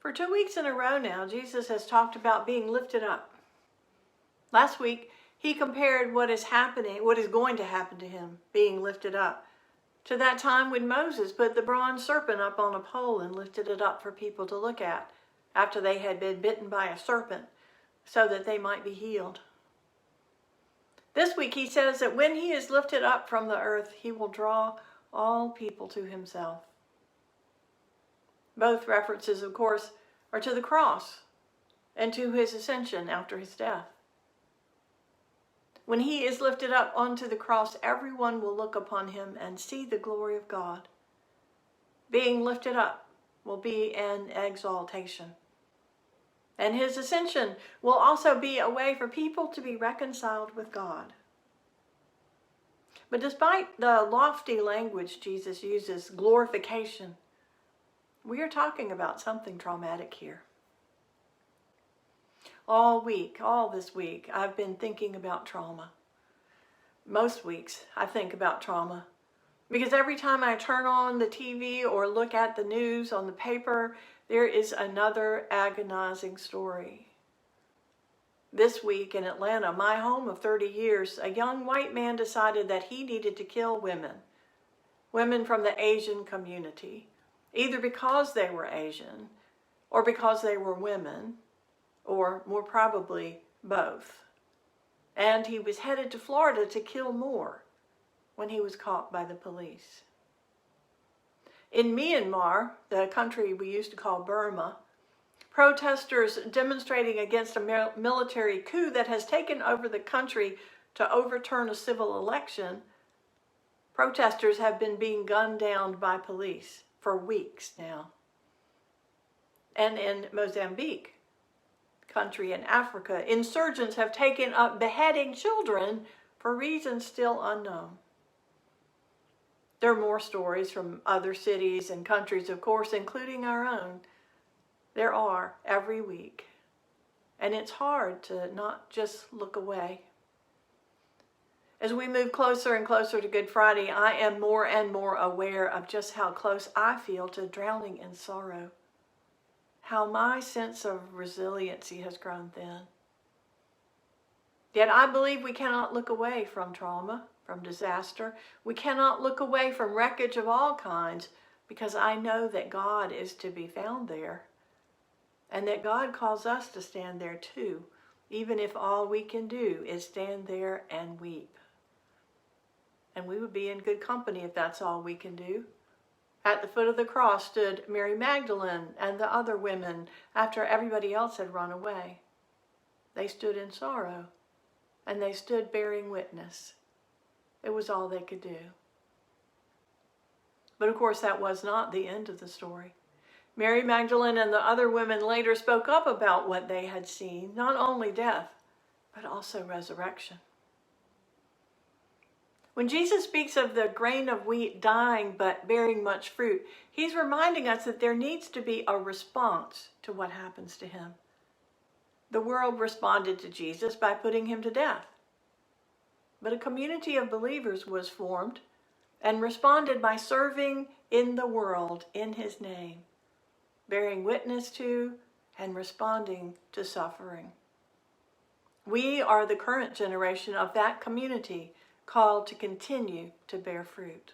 For 2 weeks in a row now, Jesus has talked about being lifted up. Last week, he compared what is going to happen to him, being lifted up, to that time when Moses put the bronze serpent up on a pole and lifted it up for people to look at after they had been bitten by a serpent so that they might be healed. This week, he says that when he is lifted up from the earth, he will draw all people to himself. Both references, of course, are to the cross and to his ascension after his death. When he is lifted up onto the cross, everyone will look upon him and see the glory of God. Being lifted up will be an exaltation. And his ascension will also be a way for people to be reconciled with God. But despite the lofty language Jesus uses, glorification, we are talking about something traumatic here. All this week, I've been thinking about trauma. Most weeks, I think about trauma. Because every time I turn on the TV or look at the news on the paper, there is another agonizing story. This week in Atlanta, my home of 30 years, a young white man decided that he needed to kill women from the Asian community, either because they were Asian or because they were women, or more probably both. And he was headed to Florida to kill more when he was caught by the police. In Myanmar, the country we used to call Burma, protesters demonstrating against a military coup that has taken over the country to overturn a civil election, protesters have been being gunned down by police for weeks now. And in Mozambique, country in Africa, insurgents have taken up beheading children for reasons still unknown. There are more stories from other cities and countries, of course, including our own. There are every week. And it's hard to not just look away. As we move closer and closer to Good Friday, I am more and more aware of just how close I feel to drowning in sorrow. How my sense of resiliency has grown thin. Yet I believe we cannot look away from trauma, from disaster. We cannot look away from wreckage of all kinds, because I know that God is to be found there, and that God calls us to stand there too, even if all we can do is stand there and weep. And we would be in good company if that's all we can do. At the foot of the cross stood Mary Magdalene and the other women after everybody else had run away. They stood in sorrow, and they stood bearing witness. It was all they could do. But of course, that was not the end of the story. Mary Magdalene and the other women later spoke up about what they had seen, not only death, but also resurrection. When Jesus speaks of the grain of wheat dying but bearing much fruit, he's reminding us that there needs to be a response to what happens to him. The world responded to Jesus by putting him to death. But a community of believers was formed and responded by serving in the world in his name, bearing witness to and responding to suffering. We are the current generation of that community, called to continue to bear fruit.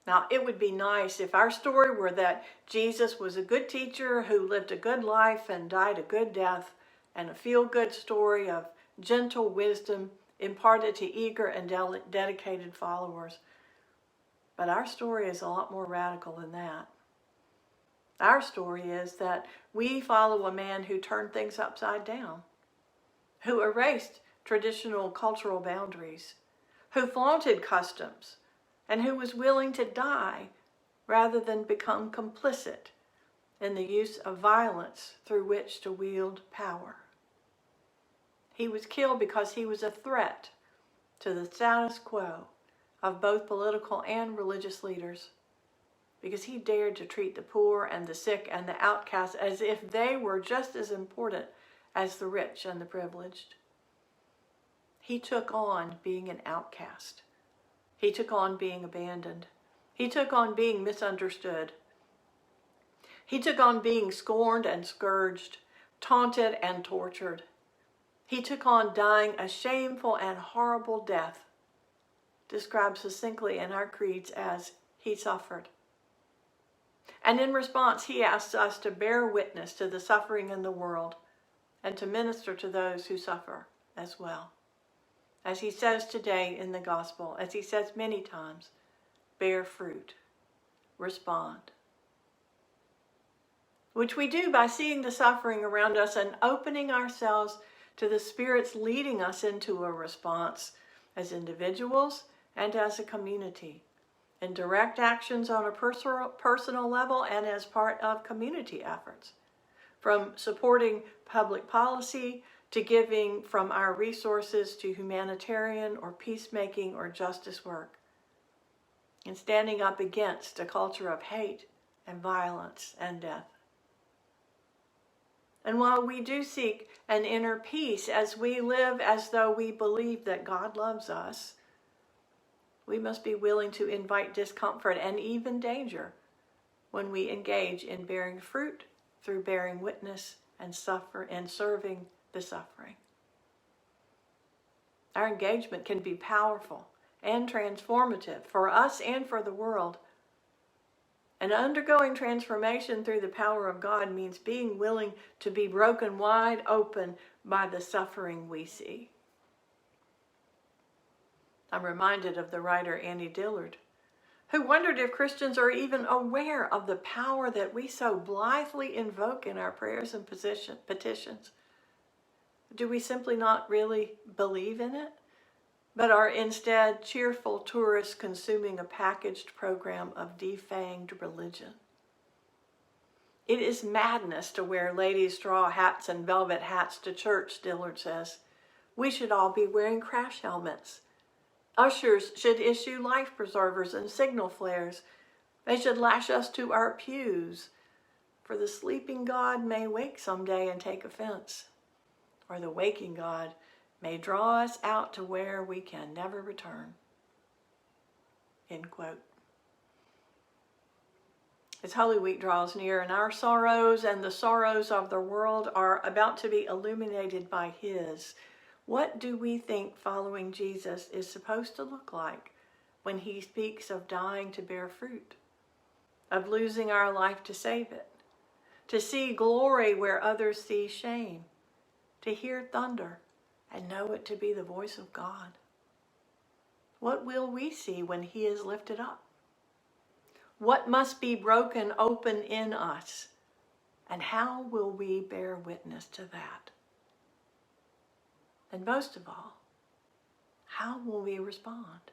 Now, it would be nice if our story were that Jesus was a good teacher who lived a good life and died a good death, and a feel-good story of gentle wisdom imparted to eager and dedicated followers. But our story is a lot more radical than that. Our story is that we follow a man who turned things upside down, who erased traditional cultural boundaries, who flaunted customs, and who was willing to die rather than become complicit in the use of violence through which to wield power. He was killed because he was a threat to the status quo of both political and religious leaders, because he dared to treat the poor and the sick and the outcasts as if they were just as important as the rich and the privileged. He took on being an outcast. He took on being abandoned. He took on being misunderstood. He took on being scorned and scourged, taunted and tortured. He took on dying a shameful and horrible death, described succinctly in our creeds as he suffered. And in response, he asks us to bear witness to the suffering in the world and to minister to those who suffer as well. As he says today in the gospel, as he says many times, bear fruit, respond. Which we do by seeing the suffering around us and opening ourselves to the Spirit's leading us into a response as individuals and as a community, in direct actions on a personal level and as part of community efforts, from supporting public policy to giving from our resources to humanitarian or peacemaking or justice work, and standing up against a culture of hate and violence and death. And while we do seek an inner peace as we live as though we believe that God loves us, we must be willing to invite discomfort and even danger when we engage in bearing fruit through bearing witness and serving the suffering. Our engagement can be powerful and transformative for us and for the world. And undergoing transformation through the power of God means being willing to be broken wide open by the suffering we see. I'm reminded of the writer Annie Dillard, who wondered if Christians are even aware of the power that we so blithely invoke in our prayers and petitions. Do we simply not really believe in it, but are instead cheerful tourists consuming a packaged program of defanged religion? It is madness to wear ladies' straw hats and velvet hats to church, Dillard says. We should all be wearing crash helmets. Ushers should issue life preservers and signal flares. They should lash us to our pews, for the sleeping God may wake someday and take offense, or the waking God may draw us out to where we can never return. End quote. As Holy Week draws near and our sorrows and the sorrows of the world are about to be illuminated by His, what do we think following Jesus is supposed to look like when He speaks of dying to bear fruit, of losing our life to save it, to see glory where others see shame, to hear thunder and know it to be the voice of God? What will we see when He is lifted up? What must be broken open in us? And how will we bear witness to that? And most of all, how will we respond?